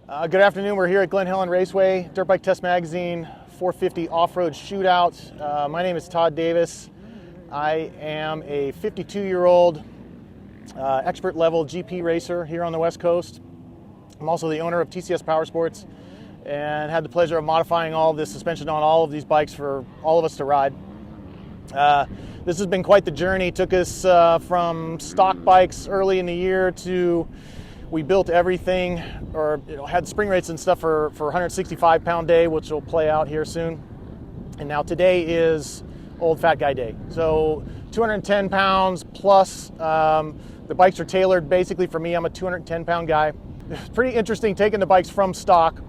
Good afternoon. We're here at Glen Helen Raceway, Dirt Bike Test Magazine 450 Off-Road Shootout. My name is Todd Davis. I am a 52-year-old expert level GP racer here on the West Coast. I'm also the owner of TCS Power Sports and had the pleasure of modifying all of this suspension on all of these bikes for all of us to ride. This has been quite the journey. It took us from stock bikes early in the year to we built everything, or had spring rates and stuff for 165 pound day, which will play out here soon. And now today is old fat guy day. So 210 pounds plus. The bikes are tailored basically for me. I'm a 210 pound guy. It's pretty interesting taking the bikes from stock.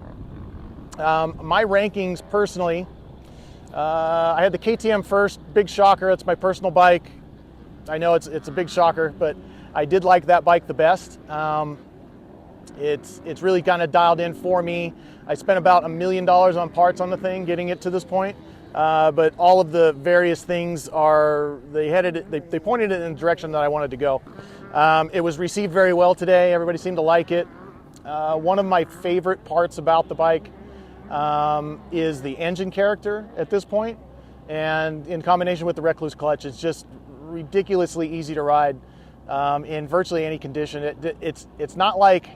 My rankings personally, I had the KTM first, big shocker. It's my personal bike. I know it's a big shocker, but I did like that bike the best. It's really kind of dialed in for me. I spent about $1 million on parts on the thing, getting it to this point. But all of the various things they pointed it in the direction that I wanted to go. It was received very well today. Everybody seemed to like it. One of my favorite parts about the bike is the engine character at this point, and in combination with the Recluse clutch, it's just ridiculously easy to ride in virtually any condition. It's not like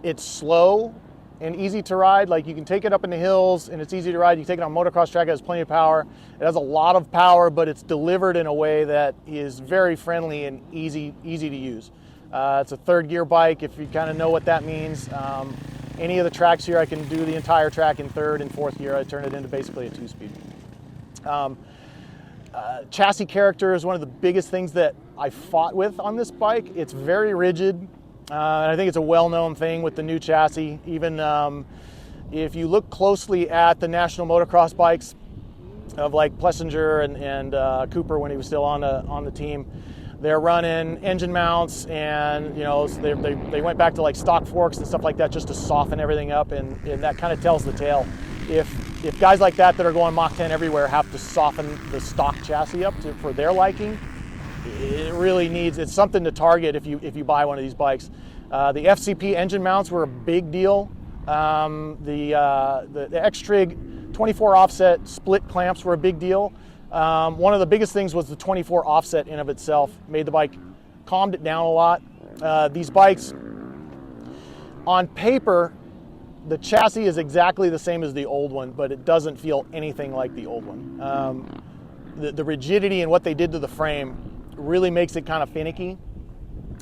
it's slow and easy to ride. Like, you can take it up in the hills and it's easy to ride. You can take it on motocross track, it has plenty of power. It has a lot of power, but it's delivered in a way that is very friendly and easy to use. It's a third gear bike, if you kind of know what that means. Any of the tracks here, I can do the entire track in third and fourth gear. I turn it into basically a 2-speed. Chassis character is one of the biggest things that I fought with on this bike. It's very rigid. And I think it's a well-known thing with the new chassis. Even if you look closely at the national motocross bikes of like Plessinger and Cooper when he was still on the team, they're running engine mounts, and they went back to like stock forks and stuff like that just to soften everything up, and that kind of tells the tale. If guys like that are going Mach 10 everywhere have to soften the stock chassis up for their liking, it really it's something to target if you buy one of these bikes. The FCP engine mounts were a big deal. The X-Trig 24 offset split clamps were a big deal. One of the biggest things was the 24 offset in of itself. Made the bike, calmed it down a lot. These bikes, on paper, the chassis is exactly the same as the old one, but it doesn't feel anything like the old one. The rigidity and what they did to the frame really makes it kind of finicky,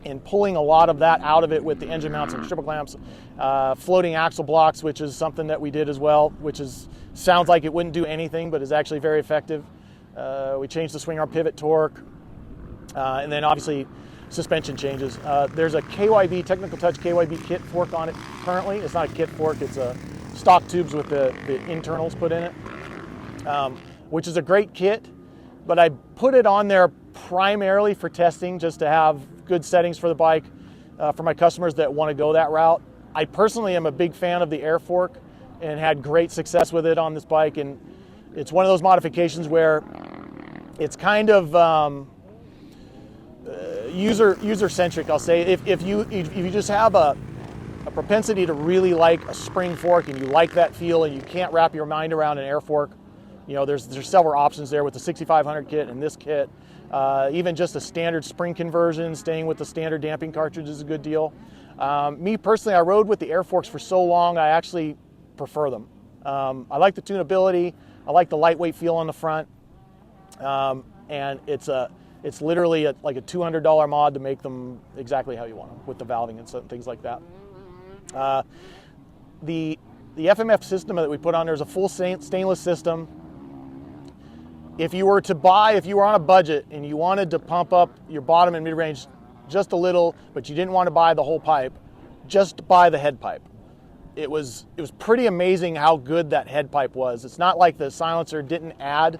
and pulling a lot of that out of it with the engine mounts and triple clamps, floating axle blocks, which is something that we did as well, which sounds like it wouldn't do anything, but is actually very effective. We changed the swing arm pivot torque, and then obviously suspension changes. There's a KYB, Technical Touch KYB kit fork on it currently. It's not a kit fork, it's a stock tubes with the internals put in it, which is a great kit, but I put it on there primarily for testing, just to have good settings for the bike for my customers that want to go that route. I personally am a big fan of the air fork and had great success with it on this bike, and it's one of those modifications where it's kind of user-centric, I'll say. If you just have a propensity to really like a spring fork and you like that feel and you can't wrap your mind around an air fork, there's several options there with the 6500 kit and this kit. Even just a standard spring conversion, staying with the standard damping cartridge is a good deal. Me personally, I rode with the air forks for so long, I actually prefer them. I like the tunability, I like the lightweight feel on the front, and it's literally like a $200 mod to make them exactly how you want them, with the valving and things like that. The FMF system that we put on there is a full stainless system. If you were on a budget and you wanted to pump up your bottom and mid-range just a little, but you didn't want to buy the whole pipe, just buy the head pipe. It was pretty amazing how good that head pipe was. It's not like the silencer didn't add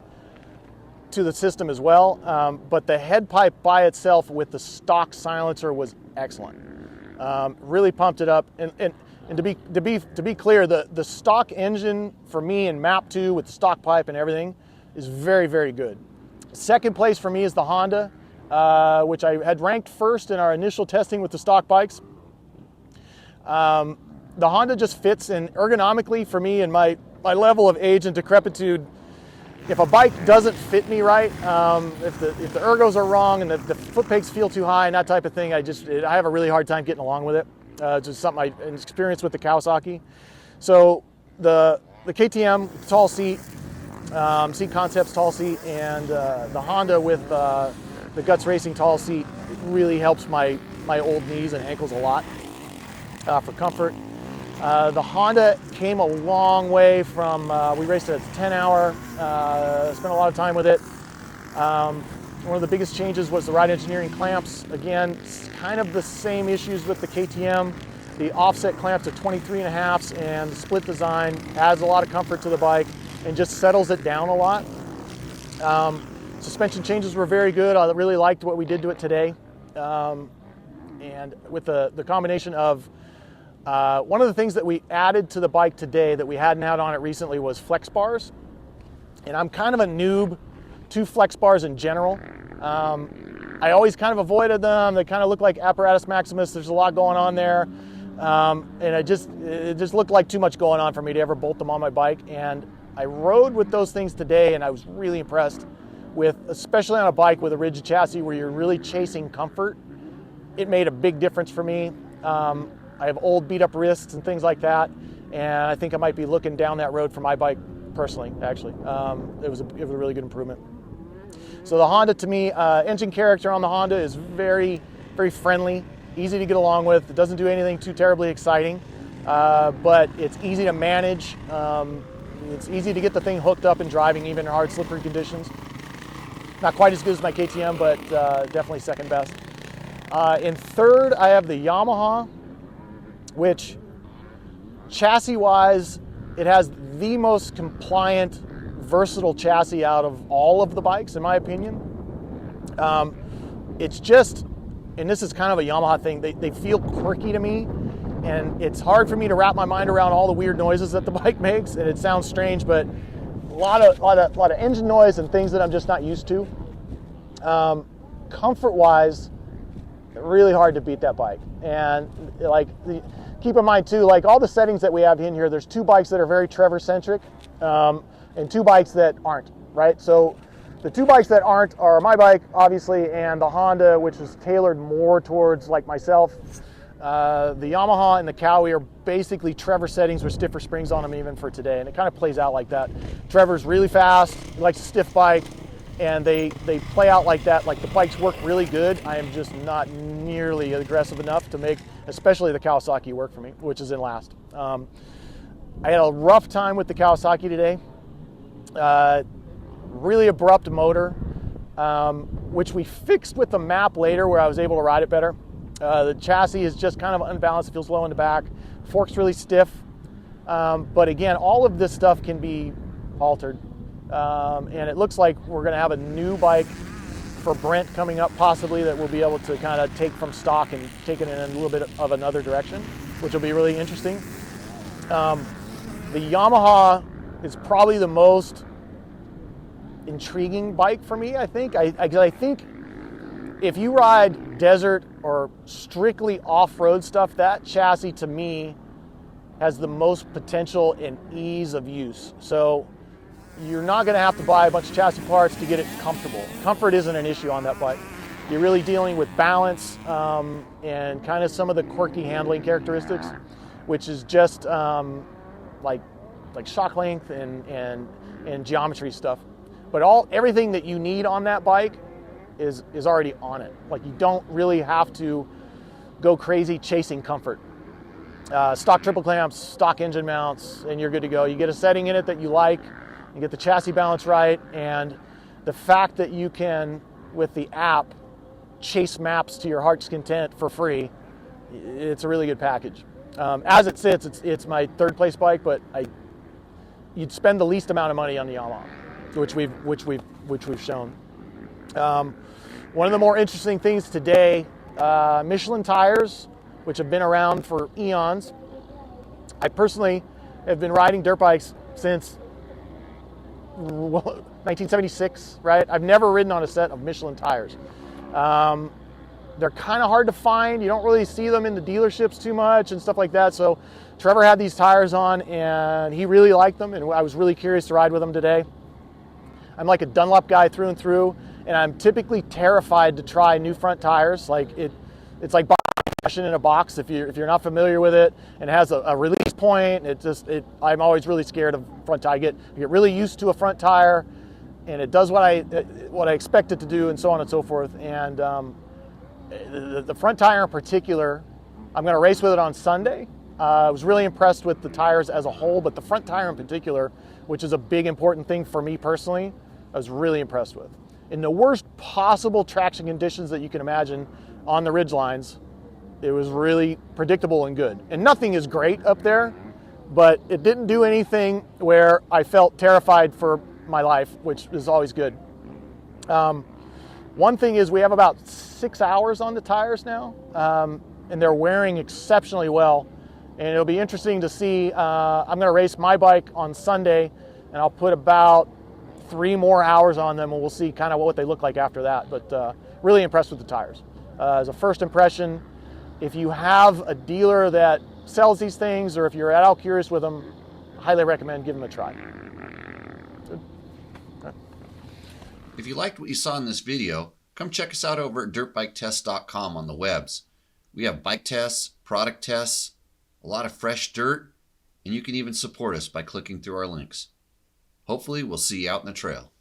to the system as well, but the head pipe by itself with the stock silencer was excellent. Really pumped it up, and to be clear, the stock engine for me in MAP 2 with the stock pipe and everything is very, very good. Second place for me is the Honda, which I had ranked first in our initial testing with the stock bikes. the Honda just fits, and ergonomically for me and my level of age and decrepitude, if a bike doesn't fit me right, if the ergos are wrong and the foot pegs feel too high and that type of thing, I have a really hard time getting along with it. It's just something I experienced with the Kawasaki. So the KTM tall seat, Seat Concepts tall seat, and the Honda with the Guts Racing tall seat, it really helps my old knees and ankles a lot for comfort. The Honda came a long way from, we raced it at 10 hour, spent a lot of time with it. One of the biggest changes was the ride engineering clamps. Again, it's kind of the same issues with the KTM. The offset clamps at 23.5s and the split design adds a lot of comfort to the bike and just settles it down a lot. Suspension changes were very good. I really liked what we did to it today. And with the combination of, one of the things that we added to the bike today that we hadn't had on it recently was flex bars. And I'm kind of a noob to flex bars in general. I always kind of avoided them. They kind of look like apparatus maximus. There's a lot going on there. And it just looked like too much going on for me to ever bolt them on my bike. And I rode with those things today, and I was really impressed with, especially on a bike with a rigid chassis where you're really chasing comfort. It made a big difference for me. I have old beat up wrists and things like that, and I think I might be looking down that road for my bike personally, actually. It was a really good improvement. So the Honda, to me, engine character on the Honda is very, very friendly, easy to get along with. It doesn't do anything too terribly exciting, but it's easy to manage. It's easy to get the thing hooked up and driving even in hard slippery conditions. Not quite as good as my KTM, but definitely second best. In third, I have the Yamaha, which chassis-wise, it has the most compliant, versatile chassis out of all of the bikes, in my opinion. It's just, and this is kind of a Yamaha thing, they feel quirky to me, and it's hard for me to wrap my mind around all the weird noises that the bike makes, and it sounds strange, but a lot of engine noise and things that I'm just not used to. Comfort-wise, really hard to beat that bike. And keep in mind too, like all the settings that we have in here, there's two bikes that are very Trevor-centric, and two bikes that aren't, right? So the two bikes that aren't are my bike, obviously, and the Honda, which is tailored more towards like myself. The Yamaha and the Kawi are basically Trevor settings with stiffer springs on them even for today, and it kind of plays out like that. Trevor's really fast, he likes a stiff bike, and they play out like that. Like the bikes work really good. I am just not nearly aggressive enough to make, especially the Kawasaki, work for me, which is in last. I had a rough time with the Kawasaki today. Really abrupt motor, which we fixed with the map later where I was able to ride it better. The chassis is just kind of unbalanced, it feels low in the back. Fork's really stiff. But again, all of this stuff can be altered. And it looks like we're going to have a new bike for Brent coming up possibly that we'll be able to kind of take from stock and take it in a little bit of another direction, which will be really interesting. The Yamaha is probably the most intriguing bike for me, I think. I think if you ride desert or strictly off-road stuff, that chassis to me has the most potential and ease of use. So you're not going to have to buy a bunch of chassis parts to get it comfortable. Comfort isn't an issue on that bike. You're really dealing with balance and kind of some of the quirky handling characteristics, which is just like shock length and geometry stuff. But everything that you need on that bike is already on it. Like you don't really have to go crazy chasing comfort. Stock triple clamps, stock engine mounts, and you're good to go. You get a setting in it that you like, you get the chassis balance right, and the fact that you can, with the app, chase maps to your heart's content for free, it's a really good package. As it sits, it's my third place bike, but you'd spend the least amount of money on the Yamaha, which we've shown. One of the more interesting things today, Michelin tires, which have been around for eons. I personally have been riding dirt bikes since 1976, right? I've never ridden on a set of Michelin tires. They're kind of hard to find. You don't really see them in the dealerships too much and stuff like that. So Trevor had these tires on and he really liked them, and I was really curious to ride with them today. I'm like a Dunlop guy through and through, and I'm typically terrified to try new front tires. Like it's like in a box if you're not familiar with it, and it has a release point. I'm always really scared of front tire. I get really used to a front tire, and it does what I expect it to do, and so on and so forth. And the front tire in particular, I'm going to race with it on Sunday. I was really impressed with the tires as a whole, but the front tire in particular, which is a big important thing for me personally, I was really impressed with. In the worst possible traction conditions that you can imagine on the ridge lines, it was really predictable and good. And nothing is great up there, but it didn't do anything where I felt terrified for my life, which is always good. One thing is we have about 6 hours on the tires now, and they're wearing exceptionally well. And it'll be interesting to see. I'm going to race my bike on Sunday, and I'll put about 3 more hours on them, and we'll see kind of what they look like after that. But really impressed with the tires. As a first impression, if you have a dealer that sells these things, or if you're at all curious with them, highly recommend giving them a try. Good. Okay. If you liked what you saw in this video, come check us out over at dirtbiketest.com on the webs. We have bike tests, product tests, a lot of fresh dirt, and you can even support us by clicking through our links. Hopefully, we'll see you out in the trail.